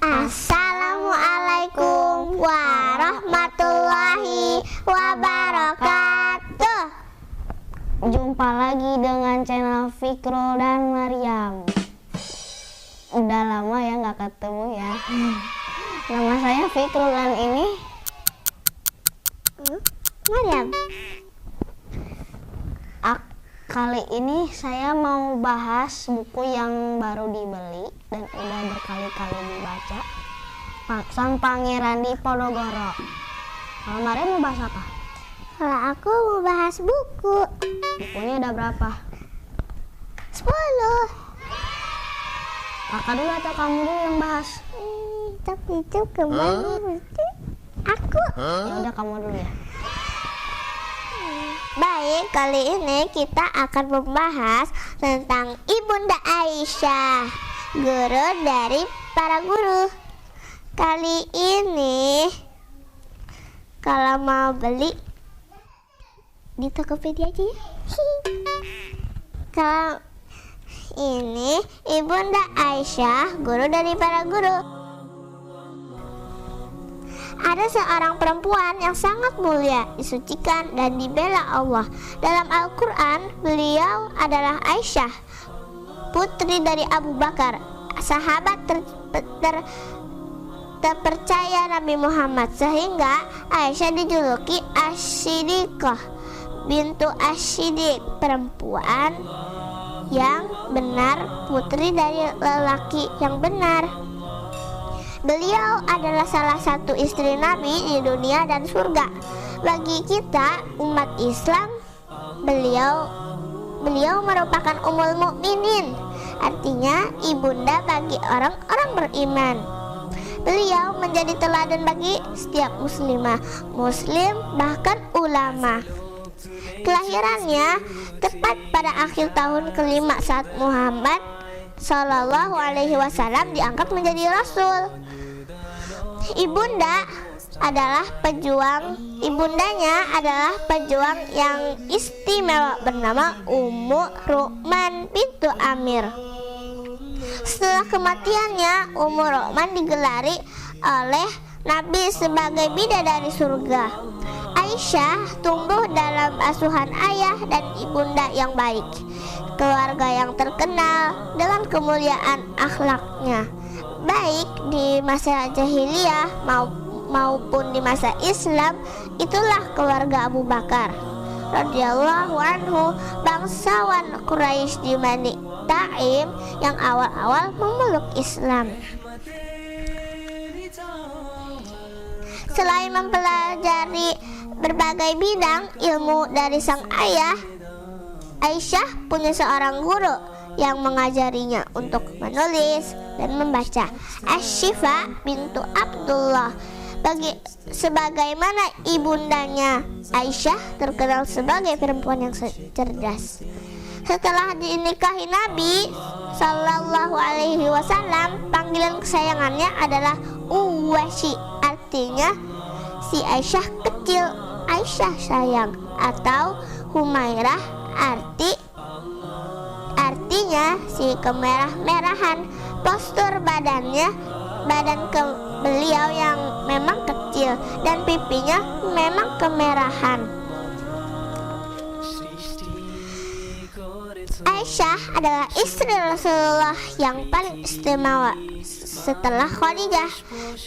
Assalamualaikum warahmatullahi wabarakatuh. Jumpa lagi dengan channel Fikrul dan Maryam. Udah lama ya nggak ketemu ya. Nama saya Fikrul dan ini Maryam. Kali ini saya mau bahas buku yang baru dibeli dan udah berkali-kali dibaca, Sang Pangeran Diponegoro. Kalau Maryam mau bahas apa? Kalau aku mau bahas buku. Bukunya ada berapa? 10. Kakak dulu atau kamu dulu yang bahas? Tapi itu kembali aku. Ya udah kamu dulu ya. Baik, kali ini kita akan membahas tentang Ibunda Aisyah, guru dari para guru. Kali ini kalau mau beli di Tokopedia aja ya. Kalau ini Ibunda Aisyah, guru dari para guru. Ada seorang perempuan yang sangat mulia, disucikan dan dibela Allah. Dalam Al-Quran, beliau adalah Aisyah, putri dari Abu Bakar, sahabat terpercaya Nabi Muhammad, sehingga Aisyah dijuluki As-Siddiqah, bintu As-Siddiq, perempuan yang benar, putri dari lelaki yang benar. Beliau adalah salah satu istri Nabi di dunia dan surga. Bagi kita umat Islam, beliau merupakan Ummul Mukminin, artinya ibunda bagi orang-orang beriman. Beliau menjadi teladan bagi setiap muslimah, muslim, bahkan ulama. Kelahirannya tepat pada akhir tahun ke-5 saat Muhammad Sallallahu Alaihi Wasallam diangkat menjadi Rasul. Ibundanya adalah pejuang yang istimewa bernama Ummu Ruqman bintu Amir. Setelah kematiannya, Ummu Ruqman digelari oleh Nabi sebagai bidadari surga. Aisyah tumbuh dalam asuhan ayah dan ibunda yang baik, keluarga yang terkenal dengan kemuliaan akhlaknya, baik di masa jahiliyah maupun di masa Islam. Itulah keluarga Abu Bakar radhiyallahu anhu, bangsawan Quraisy di Bani Taim yang awal-awal memeluk Islam. Selain mempelajari berbagai bidang ilmu dari sang ayah, Aisyah punya seorang guru yang mengajarinya untuk menulis dan membaca, Asy-Syifa bintu Abdullah. Sebagaimana ibundanya, Aisyah terkenal sebagai perempuan yang cerdas. Setelah dinikahi Nabi Sallallahu Alaihi Wasallam, panggilan kesayangannya adalah Uwaishi, artinya si Aisyah kecil, Aisyah sayang, atau Humairah, artinya si kemerah-merahan. Postur badan beliau yang memang kecil dan pipinya memang kemerahan. Aisyah adalah istri Rasulullah yang paling istimewa setelah Khadijah.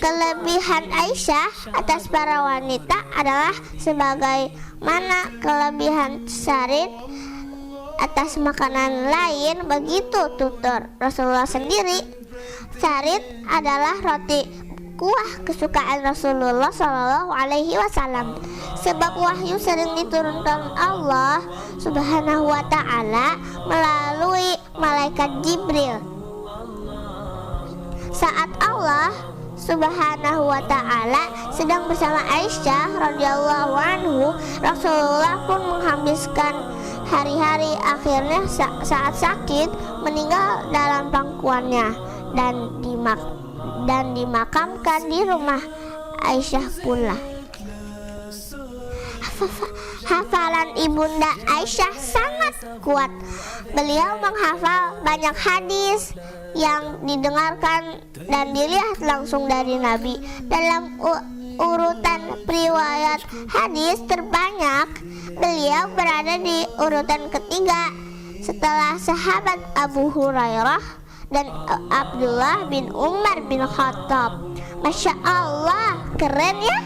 Kelebihan Aisyah atas para wanita adalah sebagaimana kelebihan Sarid atas makanan lain, begitu tutur Rasulullah sendiri. Sarid adalah roti kuah kesukaan Rasulullah Shallallahu Alaihi Wasallam, sebab wahyu sering diturunkan Allah Subhanahu Wa Taala melalui malaikat Jibril. Saat Allah Subhanahu Wa Taala sedang bersama Aisyah radhiyallahu anhu, Rasulullah pun menghabiskan hari-hari akhirnya saat sakit, meninggal dalam pangkuannya dan dimakamkan di rumah Aisyah pula. Hafalan ibunda Aisyah sangat kuat. Beliau menghafal banyak hadis yang didengarkan dan dilihat langsung dari Nabi. Dalam urutan riwayat hadis terbanyak, beliau berada di urutan ketiga setelah sahabat Abu Hurairah dan Abdullah bin Umar bin Khattab. Masya Allah, keren ya.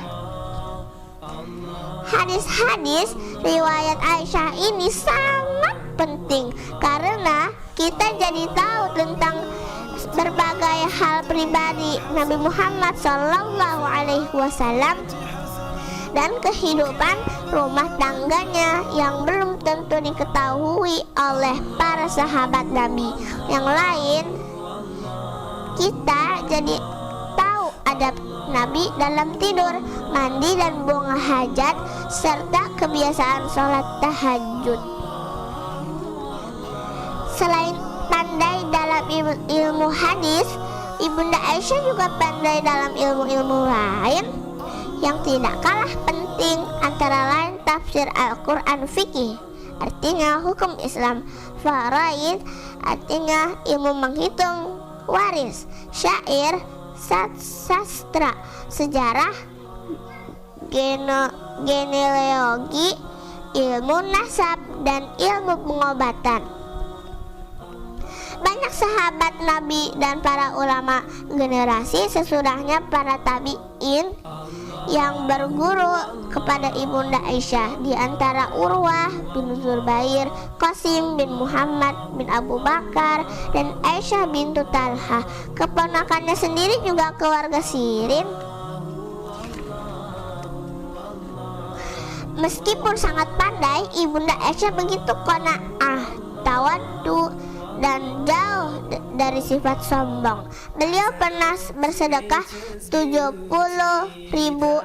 Hadis-hadis riwayat Aisyah ini sangat penting karena kita jadi tahu tentang berbagai hal pribadi Nabi Muhammad SAW dan kehidupan rumah tangganya yang belum tentu diketahui oleh para sahabat Nabi yang lain. Kita jadi tahu adab Nabi dalam tidur, mandi dan buang hajat, serta kebiasaan sholat tahajud. Selain pandai dalam ilmu hadis, Ibunda Aisyah juga pandai dalam ilmu-ilmu lain yang tidak kalah penting, antara lain tafsir Al-Quran, fikih, artinya hukum Islam, faraid, artinya ilmu menghitung, waris, syair, sastra, sejarah, genealogi, ilmu nasab, dan ilmu pengobatan. Banyak sahabat Nabi dan para ulama generasi sesudahnya para tabi'in yang berguru kepada Ibunda Aisyah, di antara Urwah bin Zubair, Qasim bin Muhammad bin Abu Bakar, dan Aisyah bintu Talha. Keponakannya sendiri juga keluarga Sirim. Meskipun sangat pandai, Ibunda Aisyah begitu qanaah, tawadu, dan jauh dari sifat sombong. Beliau pernah bersedekah 70.000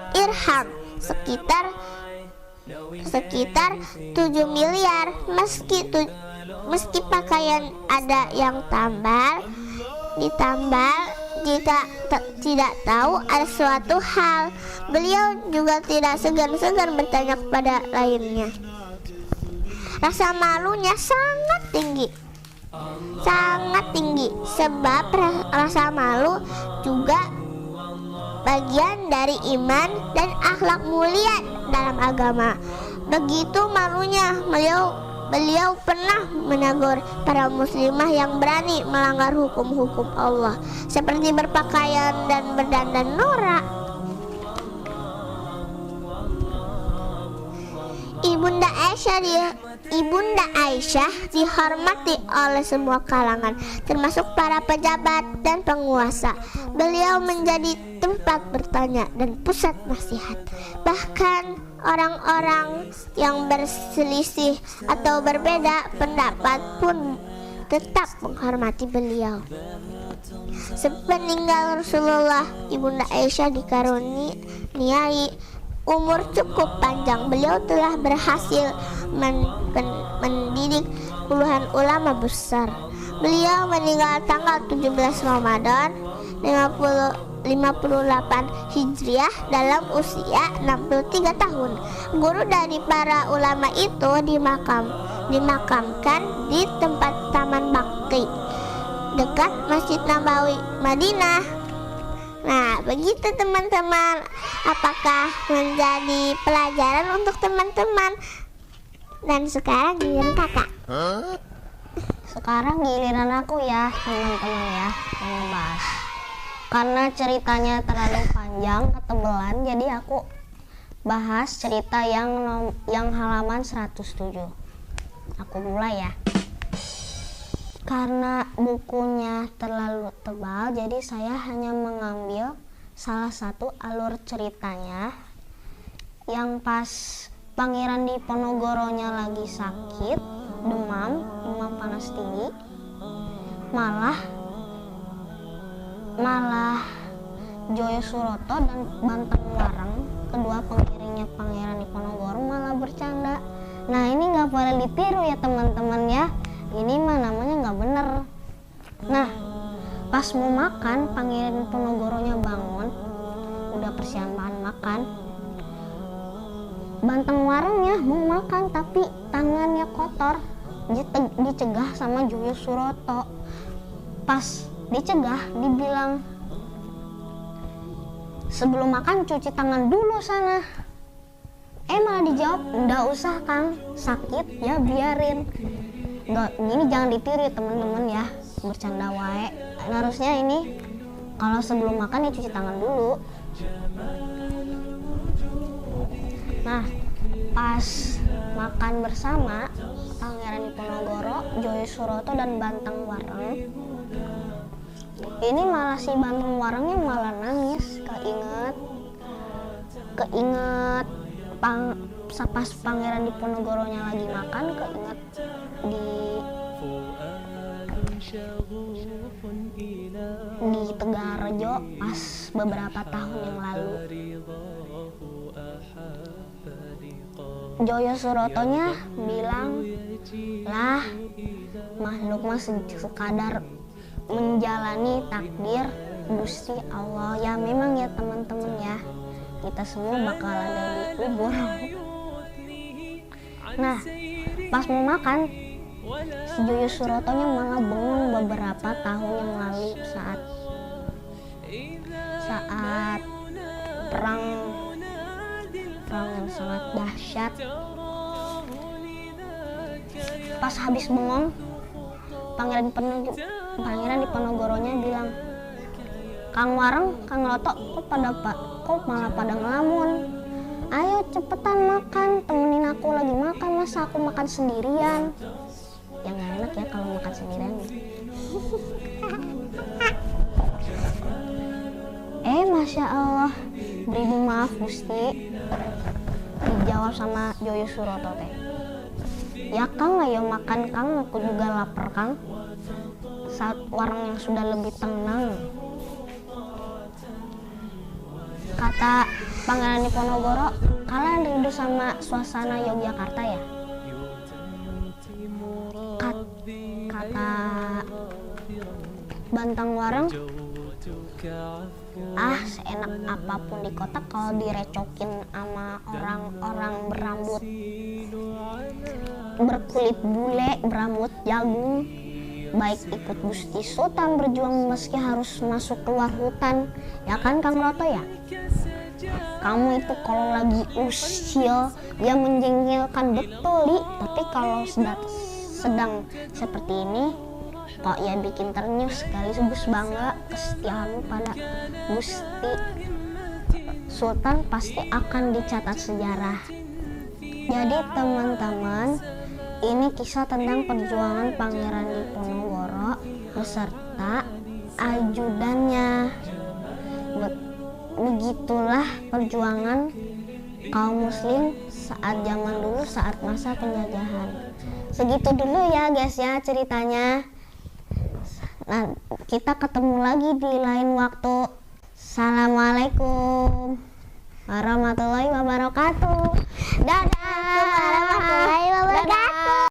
dirham, sekitar 7 miliar. Meski pakaian ada yang ditambal jika tidak tahu ada suatu hal, beliau juga tidak segan-segan bertanya kepada lainnya. Rasa malunya sangat tinggi, sebab rasa malu juga bagian dari iman dan akhlak mulia dalam agama. Begitu malunya, beliau pernah menegur para muslimah yang berani melanggar hukum-hukum Allah, seperti berpakaian dan berdandan norak. Ibunda Aisyah dihormati oleh semua kalangan, termasuk para pejabat dan penguasa. Beliau menjadi tempat bertanya dan pusat nasihat. Bahkan orang-orang yang berselisih atau berbeda pendapat pun tetap menghormati beliau. Sepeninggal Rasulullah, Ibunda Aisyah dikaruniai umur cukup panjang. Beliau telah berhasil mendidik puluhan ulama besar. Beliau meninggal tanggal 17 Ramadan 58 Hijriah dalam usia 63 tahun. Guru dari para ulama itu dimakamkan di tempat Taman Baqi dekat Masjid Nabawi, Madinah. Nah, begitu teman-teman. Apakah menjadi pelajaran untuk teman-teman? Dan sekarang giliran kakak. Sekarang giliran aku ya teman-teman ya, yang ngebahas. Karena ceritanya terlalu panjang, ketebelan, jadi aku bahas cerita yang halaman 107. Aku mulai ya. Karena bukunya terlalu tebal, jadi saya hanya mengambil salah satu alur ceritanya yang pas Pangeran Diponegoronya lagi sakit, demam panas tinggi, malah Joyo Suroto dan Banteng Wareng, kedua pengiringnya Pangeran Diponegoro, malah bercanda. Nah, ini nggak boleh ditiru ya teman-teman ya. Ini mah namanya nggak bener. Nah, pas mau makan, Pangeran Diponegoronya bangun, udah persiapan bahan makan. Banteng Warengnya mau makan tapi tangannya kotor, dicegah sama Joyo Suroto. Pas dicegah dibilang, sebelum makan cuci tangan dulu sana. Malah dijawab, nggak usah Kang, sakit ya biarin. Nggak, ini jangan ditiru teman-teman ya, bercanda wae. Harusnya ini kalau sebelum makan ya cuci tangan dulu. Nah, pas makan bersama Pangeran Diponegoro, Joyo Suroto dan Banteng Wareng, ini malah si Banteng Warengnya malah nangis, keinget pas Pangeran Diponegoronya lagi makan, keinget di Tegarejo pas beberapa tahun yang lalu. Joyo Surotonya bilang, lah makhluk mah sekadar menjalani takdir Gusti Allah. Ya memang ya teman-teman ya, kita semua bakal ada di kubur. Nah, pas mau makan, si Joyo Surotonya malah bengong beberapa tahun yang lalu saat perang yang sangat dahsyat. Pas habis bengong, Pangeran Diponegoronya bilang, Kang Wareng, Kang Loto, kok malah pada ngelamun? Ayo cepetan makan, temenin aku lagi makan, masa aku makan sendirian? Ya nggak enak ya kalau makan sendirian. Masya Allah, beribu maaf Gusti, dijawab sama Joyo Suroto teh. Ya Kang, ayo makan Kang, aku juga lapar Kang. Saat Wareng yang sudah lebih tenang, kata Pangeran Diponegoro, kalian rindu sama suasana Yogyakarta ya? Kata Banteng Wareng, seenak apapun di kota kalau direcokin sama orang-orang berkulit bule, berambut jagung, baik ikut Gusti Sultan berjuang meski harus masuk keluar hutan. Ya kan Kang Loto ya? Kamu itu kalau lagi usil ya menjengkelkan betul Li, tapi kalau sedang seperti ini kok ya bikin ternyuh sekali. Gus bangga kesetiaanmu pada Gusti Sultan pasti akan dicatat sejarah. Jadi teman-teman, ini kisah tentang perjuangan Pangeran Diponegoro beserta ajudannya. Begitulah perjuangan kaum muslim saat zaman dulu, saat masa penjajahan. Segitu dulu ya guys ya ceritanya. Nah, kita ketemu lagi di lain waktu. Assalamualaikum warahmatullahi wabarakatuh. Dadah.